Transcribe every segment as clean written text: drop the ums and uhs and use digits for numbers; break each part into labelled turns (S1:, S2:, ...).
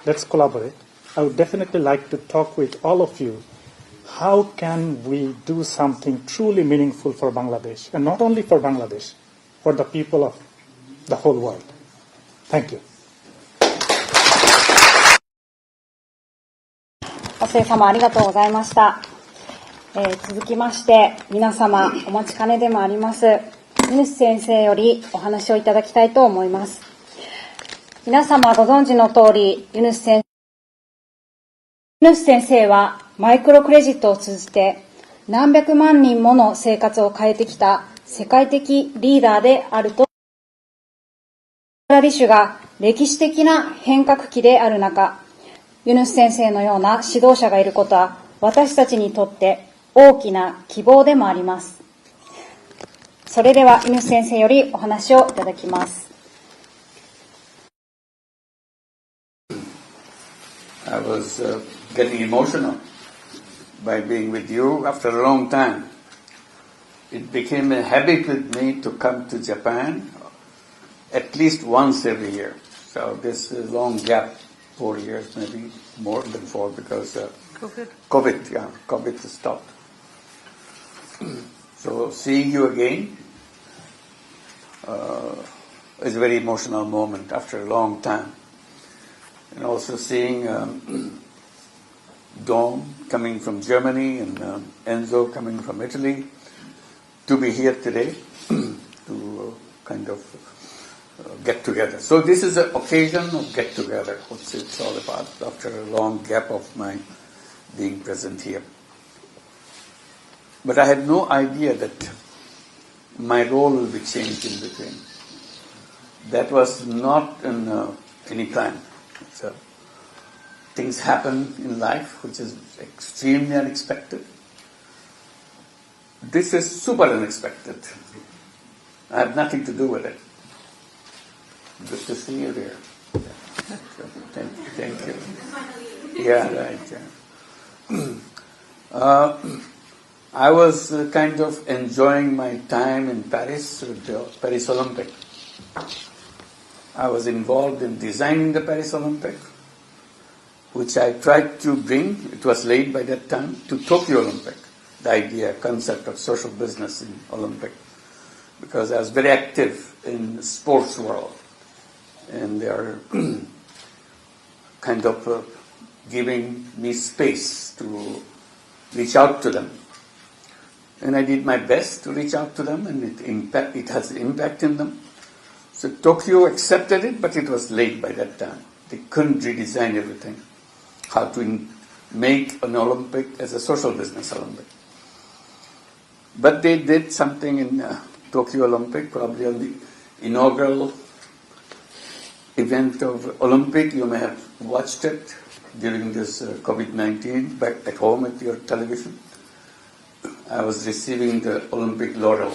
S1: let's collaborate. I would definitely like to talk with all of you. How can we do something truly meaningful for Bangladesh? And not only for Bangladesh, for the people of the whole world. Thank you.
S2: お世様ありがとうございました。続きまして皆様お待ちかねでもありますユヌス先生よりお話をいただきたいと思います。皆様ご存知の通りユヌス先生はマイクロクレジットを通じて何百万人もの生活を変えてきた世界的リーダーであると、バングラデシュが歴史的な変革期である中、ユヌス先生のような指導者がいることは私たちにとって大きな希望でもあります。それではユヌス先生よりお話をいただきます。
S3: I was getting emotional by being with you after a long time. It became a habit with me to come to Japan at least once every year. So this long gap, 4 years, maybe more than 4 because COVID stopped. So seeing you again is a very emotional moment after a long time. And also seeing Dom coming from Germany and Enzo coming from Italy to be here today to kind of get together. So this is an occasion of get together, what it's all about after a long gap of my being present here. But I had no idea that my role will be changed in between. That was not in any plan. So things happen in life which is extremely unexpected. This is super unexpected. I have nothing to do with it. Good to see you there. Thank you. Yeah, right. Yeah. I was kind of enjoying my time in Paris with the Paris Olympic. I was involved in designing the Paris Olympic, which I tried to bring, it was late by that time, to Tokyo Olympic, the idea, concept of social business in Olympic, because I was very active in sports world, and they are kind of giving me space to reach out to them. And I did my best to reach out to them, and it has impact in them. So Tokyo accepted it, but it was late by that time. They couldn't redesign everything. How to make an Olympic as a social business Olympic. But they did something in Tokyo Olympic, probably on the inaugural event of Olympic. You may have watched it during this COVID-19 back at home at your television. I was receiving the Olympic laurel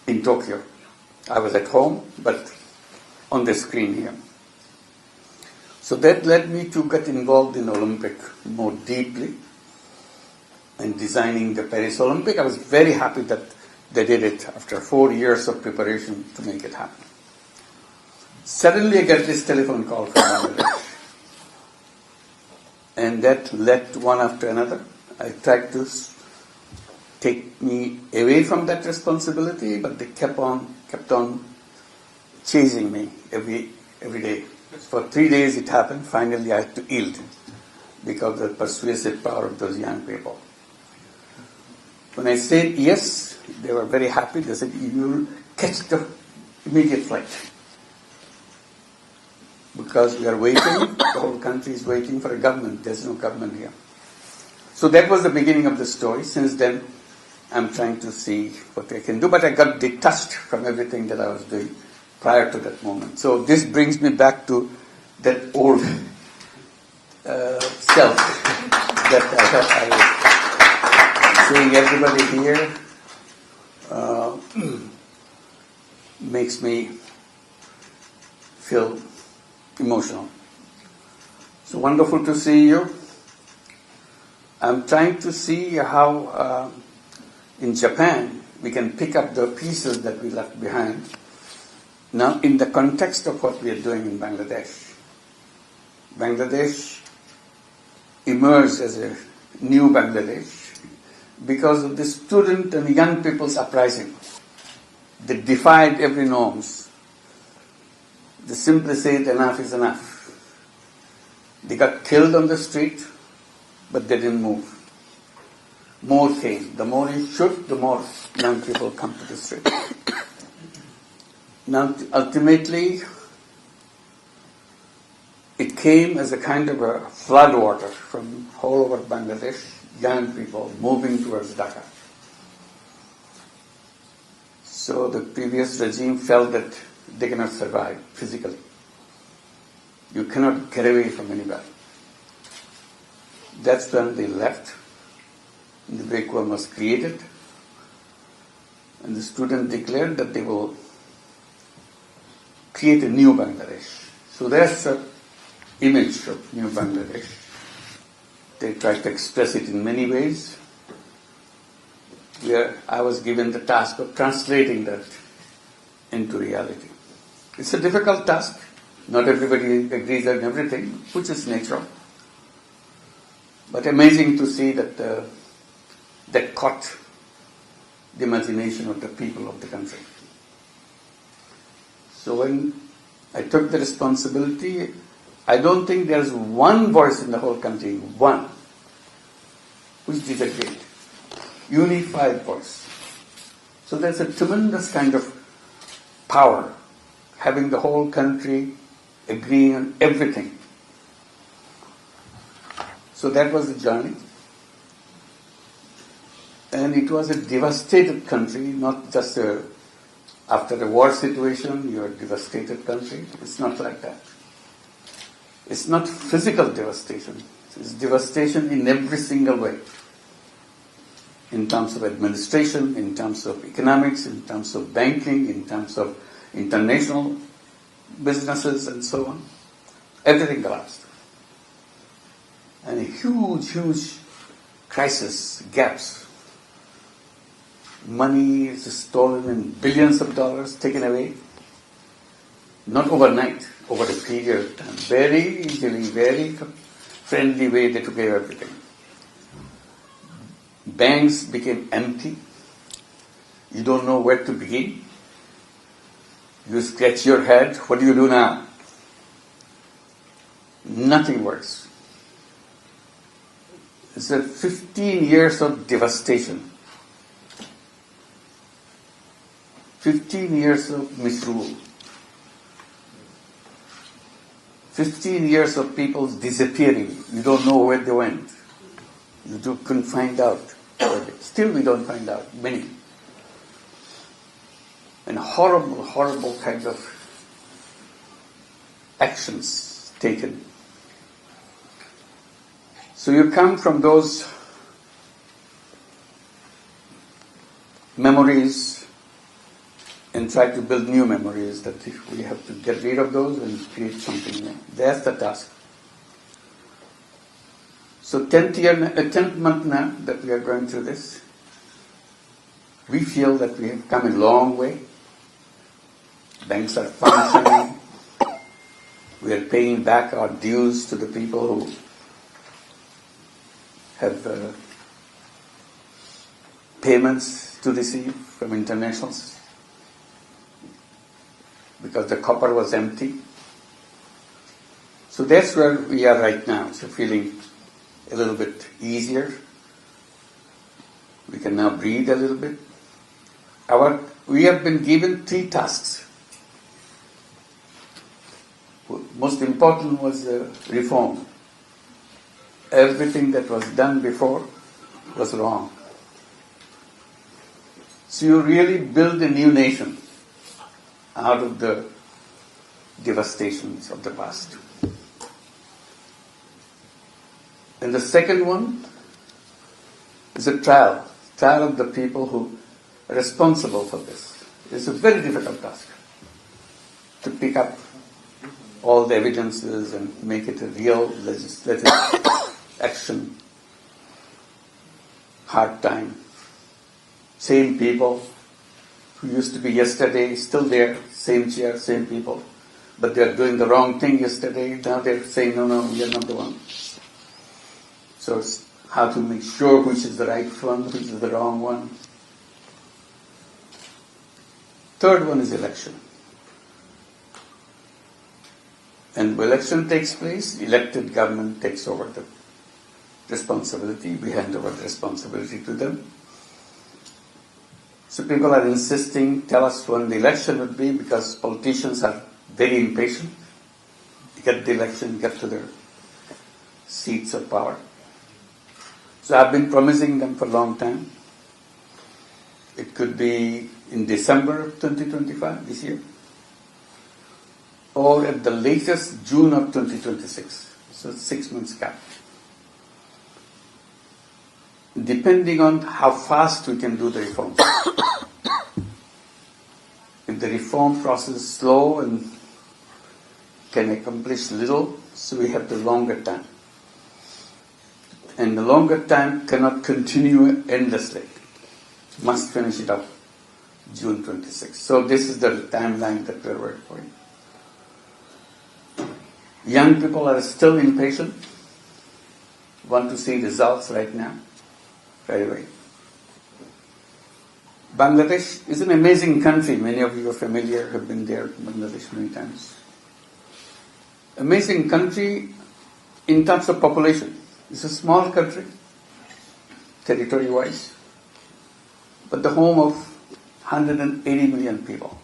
S3: in Tokyo. I was at home, but on the screen here. So that led me to get involved in Olympic more deeply and designing the Paris Olympic. I was very happy that they did it after 4 years of preparation to make it happen. Suddenly I get this telephone call from Bangladesh. And that led one after another. I tried to take me away from that responsibility, but they kept on chasing me every day. For 3 days it happened. Finally I had to yield because of the persuasive power of those young people. When I said yes, they were very happy. They said, you will catch the immediate flight. Because we are waiting, the whole country is waiting for a government. There's no government here. So that was the beginning of the story. Since then, I'm trying to see what I can do, but I got detached from everything that I was doing prior to that moment. So this brings me back to that old self that I thought I was seeing everybody here makes me feel emotional. So wonderful to see you. I'm trying to see how in Japan we can pick up the pieces that we left behind now in the context of what we are doing in Bangladesh. Bangladesh emerged as a new Bangladesh because of the student and young people's uprising. They defied every norms. They simply said enough is enough. They got killed on the street, but they didn't move. More came. The more you shoot, the more young people come to the street. Now, ultimately, it came as a kind of a flood water from all over Bangladesh, young people moving towards Dhaka. So the previous regime felt that they cannot survive physically. You cannot get away from anybody. That's when they left. The vacuum was created. And the students declared that they will create a new Bangladesh. So that's the image of new Bangladesh. They tried to express it in many ways. Where I was given the task of translating that into reality. It's a difficult task. Not everybody agrees on everything, which is natural. But amazing to see that that caught the imagination of the people of the country. So when I took the responsibility, I don't think there's one voice in the whole country, one, which disagreed. Unified voice. So there's a tremendous kind of power, having the whole country agreeing on everything. So that was the journey. And it was a devastated country, not just after a war situation, you're a devastated country. It's not like that. It's not physical devastation. It's devastation in every single way. In terms of administration, in terms of economics, in terms of banking, in terms of international businesses and so on. Everything collapsed. And a huge, huge crisis, gaps. Money is stolen and billions of dollars taken away. Not overnight, over a period of time. Very easily, very friendly way they took away everything. Banks became empty. You don't know where to begin. You scratch your head. What do you do now? Nothing works. It's 15 years of devastation. 15 years of misrule. 15 years of people disappearing. You don't know where they went. You couldn't find out. Still we don't find out, many. And horrible, horrible kinds of actions taken. So you come from those memories and try to build new memories, that we have to get rid of those and create something new. That's the task. So 10th month now that we are going through this, we feel that we have come a long way. Banks are functioning. We are paying back our dues to the people who have payments to receive from internationals because the copper was empty. So that's where we are right now. So feeling a little bit easier. We can now breathe a little bit. We have been given 3 tasks. Most important was reform. Everything that was done before was wrong. So you really build a new nation out of the devastations of the past. And the second one is a trial of the people who are responsible for this. It's a very difficult task to pick up all the evidences and make it a real legislative action. Hard time. Same people who used to be yesterday, still there, same chair, same people. but they are doing the wrong thing yesterday. Now they're saying, no, we are number one. So it's how to make sure which is the right one, which is the wrong one. Third one is election. And when election takes place, elected government takes over the responsibility. We hand over the responsibility to them. So people are insisting, tell us when the election would be, because politicians are very impatient. Get the election, get to their seats of power. So I've been promising them for a long time. It could be in December of 2025, this year, or at the latest June of 2026. So 6 months gap. Depending on how fast we can do the reforms. If the reform process is slow and can accomplish little, so we have the longer time. And the longer time cannot continue endlessly. Must finish it up June 26. So this is the timeline that we're working for. Young people are still impatient, want to see results right now, right away. Bangladesh is an amazing country. Many of you are familiar, have been there, Bangladesh many times. Amazing country in terms of population. It's a small country, territory-wise, but the home of 180 million people.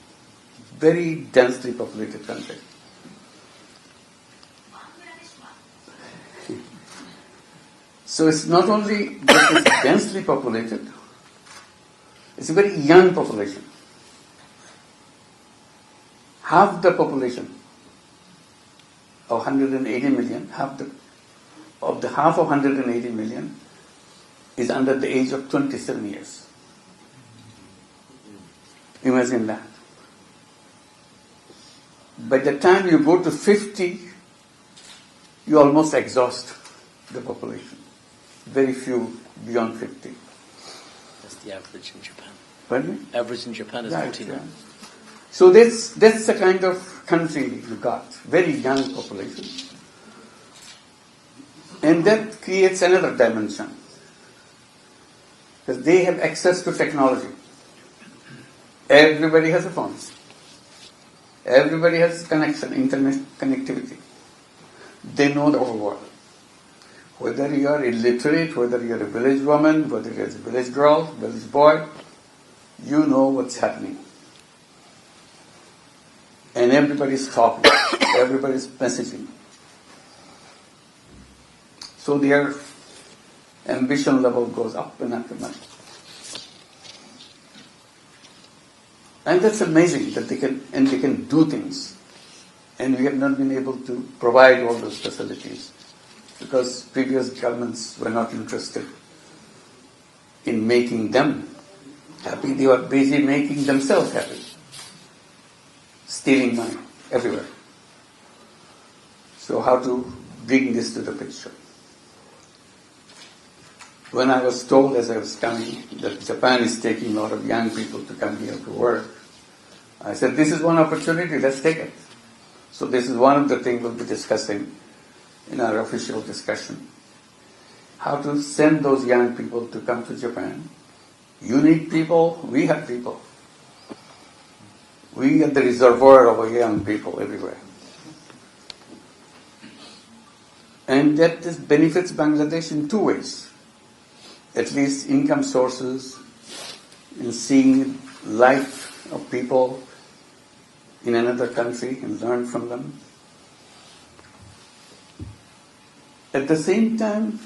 S3: Very densely populated country. So it's not only that it's densely populated, it's a very young population. Half the population of 180 million, half of 180 million is under the age of 27 years. Imagine that. By the time you go to 50, you almost exhaust the population. Very few beyond 50.
S4: That's the average in Japan.
S3: Pardon me?
S4: Average in Japan is 49.
S3: Yeah. So that's the kind of country you got. Very young population. And that creates another dimension. Because they have access to technology. Everybody has a phone. Everybody has connection, internet connectivity. They know the whole world. Whether you are illiterate, whether you are a village woman, whether you are a village girl, village boy, you know what's happening. And everybody's talking, everybody's messaging. So their ambition level goes up and up and up. And that's amazing that they can do things. And we have not been able to provide all those facilities because previous governments were not interested in making them happy. They were busy making themselves happy. Stealing money everywhere. So how to bring this to the picture? When I was told as I was coming that Japan is taking a lot of young people to come here to work, I said, this is one opportunity, let's take it. So this is one of the things we'll be discussing in our official discussion. How to send those young people to come to Japan. You need people, we have people. We are the reservoir of young people everywhere. And that benefits Bangladesh in two ways. At least income sources, in seeing life of people in another country and learn from them. At the same time,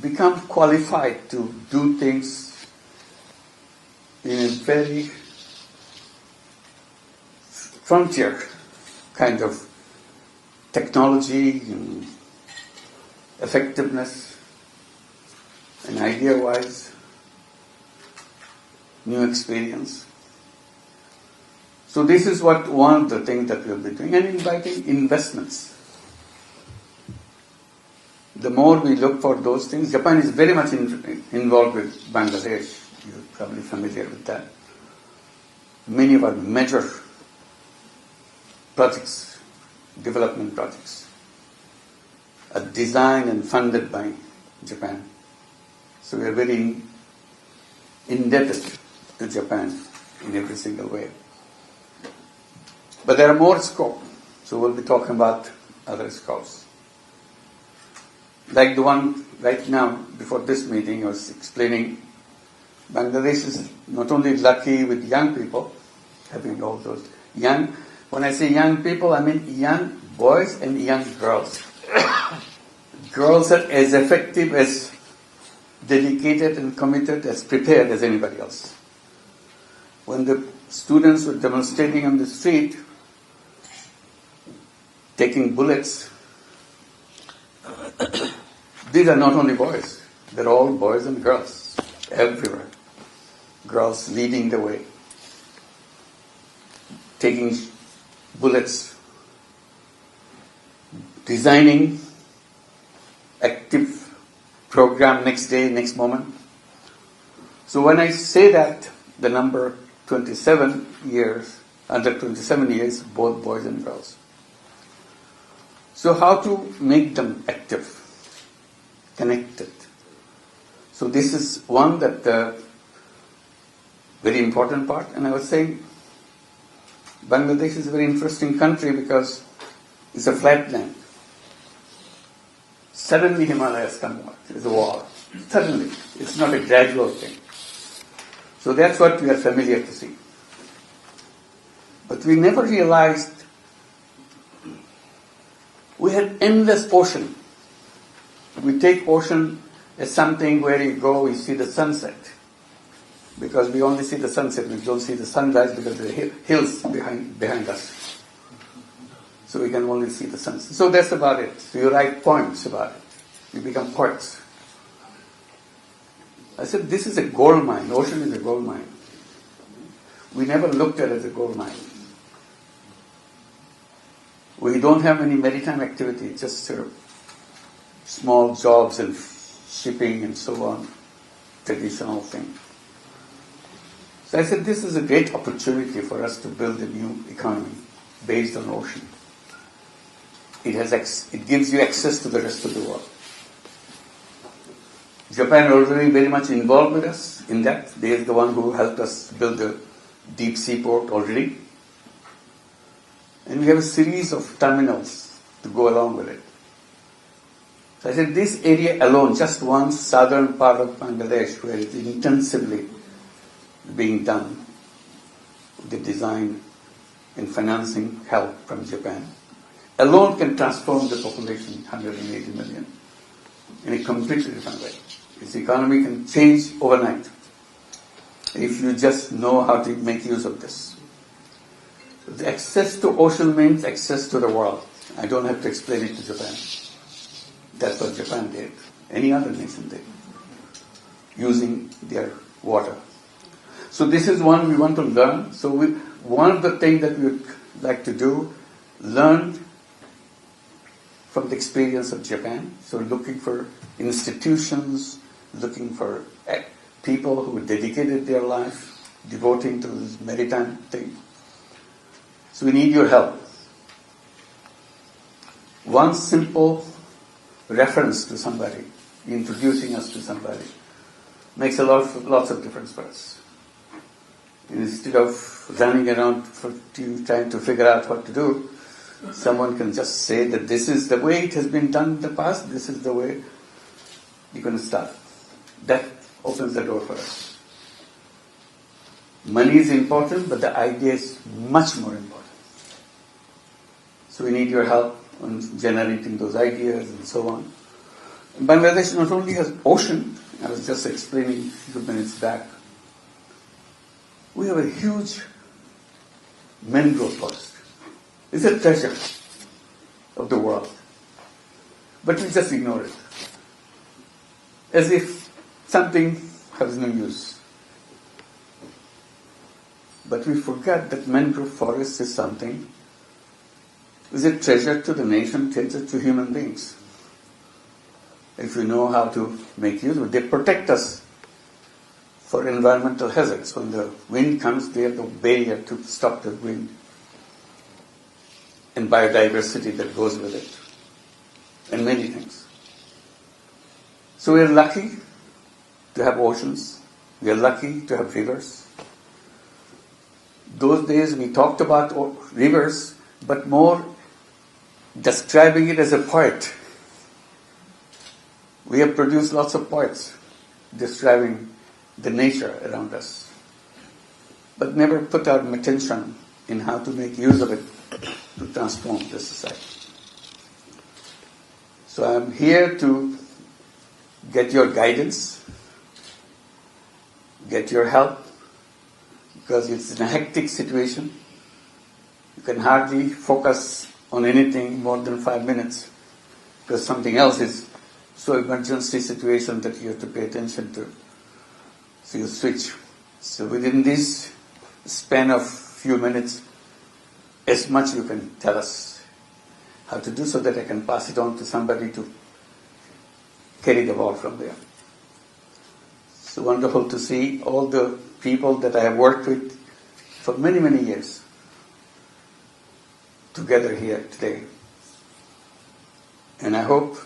S3: become qualified to do things in a very frontier kind of technology and effectiveness and idea-wise, new experience. So this is one of the things that we'll be doing, and inviting investments. The more we look for those things, Japan is very much involved with Bangladesh. You're probably familiar with that. Many of our major projects, development projects, are designed and funded by Japan. So we are very indebted to Japan in every single way. But there are more scope, so we'll be talking about other scopes. Like the one right now, before this meeting, I was explaining, Bangladesh is not only lucky with young people, having all those young, when I say young people, I mean young boys and young girls. Girls are as effective, as dedicated and committed, as prepared as anybody else. When the students were demonstrating on the street, taking bullets, these are not only boys, they're all boys and girls, everywhere. Girls leading the way, taking bullets, designing active program next day, next moment. So when I say that, the number 27 years, under 27 years, both boys and girls. So how to make them active, connected? So this is one that very important part. And I was saying, Bangladesh is a very interesting country because it's a flat land. Suddenly Himalayas come out. There's a wall. Suddenly. It's not a gradual thing. So that's what we are familiar to see. But we never realized we had endless ocean. We take ocean as something where you go, you see the sunset. Because we only see the sunset, we don't see the sunrise because there are hills behind us. So we can only see the sunset. So that's about it. So you write poems about it. You become poets. I said, this is a gold mine. Ocean is a gold mine. We never looked at it as a gold mine. We don't have any maritime activity, just sort of small jobs and shipping and so on, traditional thing. So I said, this is a great opportunity for us to build a new economy based on ocean. It gives you access to the rest of the world. Japan already very much involved with us in that. They are the one who helped us build the deep sea port already. And we have a series of terminals to go along with it. So I said, this area alone, just one southern part of Bangladesh where it's intensively being done, the design and financing help from Japan, alone can transform the population, 180 million, in a completely different way. Its economy can change overnight if you just know how to make use of this. The access to ocean means access to the world. I don't have to explain it to Japan. That's what Japan did. Any other nation did, using their water. So this is one we want to learn. So one of the things that we would like to do, learn from the experience of Japan. So looking for institutions, looking for people who dedicated their life, devoting to this maritime thing. So we need your help. One simple reference to somebody, introducing us to somebody, makes lots of difference for us. Instead of running around trying to figure out what to do, someone can just say that this is the way it has been done in the past, this is the way you're going to start. That opens the door for us. Money is important, but the idea is much more important. So we need your help on generating those ideas and so on. Bangladesh not only has ocean, I was just explaining a few minutes back, we have a huge mangrove forest. It's a treasure of the world. But we just ignore it. As if something has no use. But we forget that mangrove forest is something, is a treasure to the nation, treasure to human beings. If we know how to make use of it, they protect us for environmental hazards. When the wind comes, they are the barrier to stop the wind. and biodiversity that goes with it, and many things. So we are lucky to have oceans. We are lucky to have rivers. Those days we talked about rivers, but more describing it as a poet. We have produced lots of poets describing the nature around us, but never put our attention in how to make use of it to transform the society. So I am here to get your guidance, get your help, because it's a hectic situation. You can hardly focus on anything more than 5 minutes, because something else is so emergency situation that you have to pay attention to. So you switch. So within this span of few minutes, as much you can tell us how to do, so that I can pass it on to somebody to carry the ball from there. So wonderful to see all the people that I have worked with for many, many years together here today. And I hope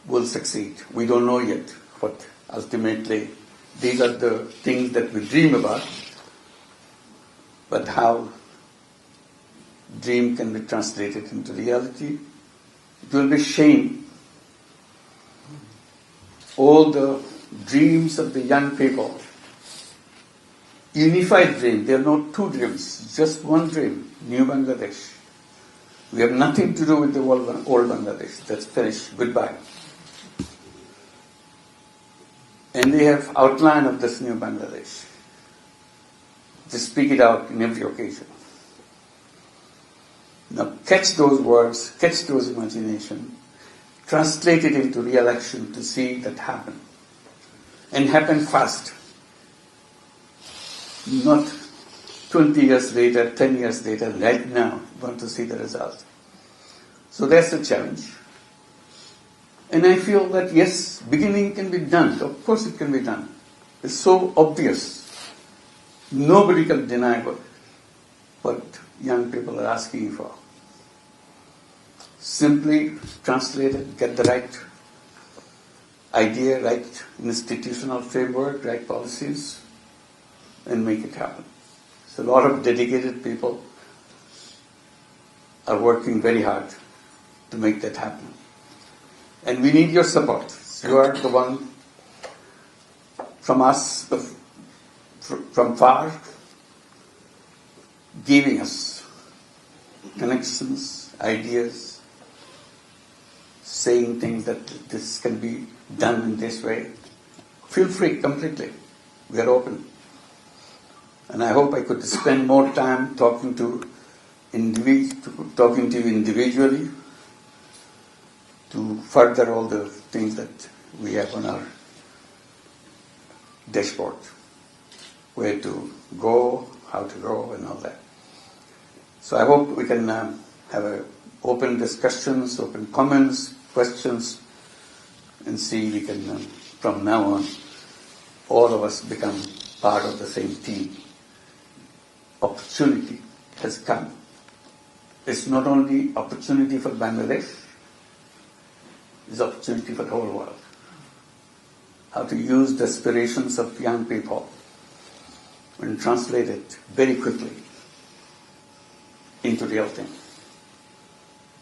S3: we'll succeed. We don't know yet what ultimately, these are the things that we dream about, but how dream can be translated into reality. It will be shame. All the dreams of the young people, unified dream, there are no two dreams, just one dream, New Bangladesh. We have nothing to do with the old Bangladesh. That's finished. Goodbye. And they have outline of this new Bangladesh. They speak it out in every occasion. Now catch those words, catch those imagination, translate it into real action to see that happen. And happen fast. Not 20 years later, 10 years later, right now, want to see the result. So that's the challenge. And I feel that yes, beginning can be done. Of course it can be done. It's so obvious. Nobody can deny what young people are asking for. Simply translate it, get the right idea, right institutional framework, right policies, and make it happen. So a lot of dedicated people are working very hard to make that happen. And we need your support. You are the one from us, from far, giving us connections, ideas, saying things that this can be done in this way. Feel free completely. We are open. And I hope I could spend more time talking to you individually to further all the things that we have on our dashboard. Where to go, how to go, and all that. So I hope we can have open discussions, open comments, questions, and see we can, from now on, all of us become part of the same team. Opportunity has come. It's not only opportunity for Bangladesh, it's opportunity for the whole world. How to use the aspirations of young people and translate it very quickly into real thing.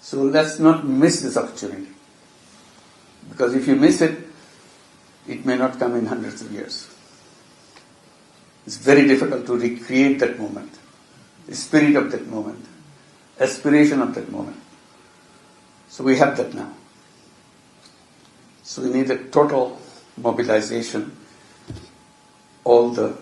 S3: So let's not miss this opportunity. Because if you miss it, it may not come in hundreds of years. It's very difficult to recreate that moment, the spirit of that moment, aspiration of that moment. So we have that now. So we need a total mobilization, all the